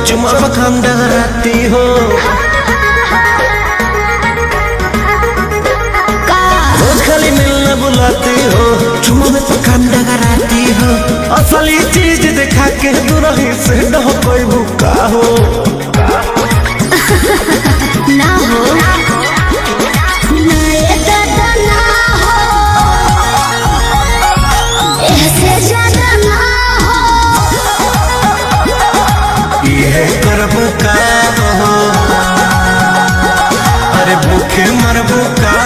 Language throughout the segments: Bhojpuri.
चुमा बखान डगराती हो रोज खाली मिलने बुलाती हो चुमा में बखान डगराती हो असली चीज दिखा के दुरही से न कोई भूखा हो ना हो अरे भूखे मरबू का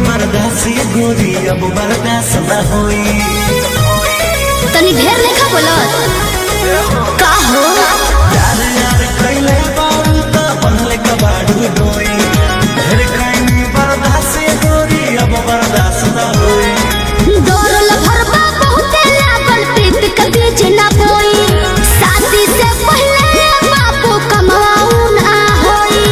गोरी अब बर्दाश्त न होई तनी ढेर लेखा बोलत का हो यार यार कइले बारू त बनले कबाड़ू डोई ढेर कइनी बर्दाश्त गोरी अब बर्दाश्त न होई डोरल भरबा बहुते लागल प्रीत के बीच ना बोई शादी से पहले बापू कमाऊ ना होई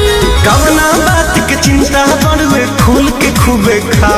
कवना बात के चिंता बड़वे खुल के खूबे खा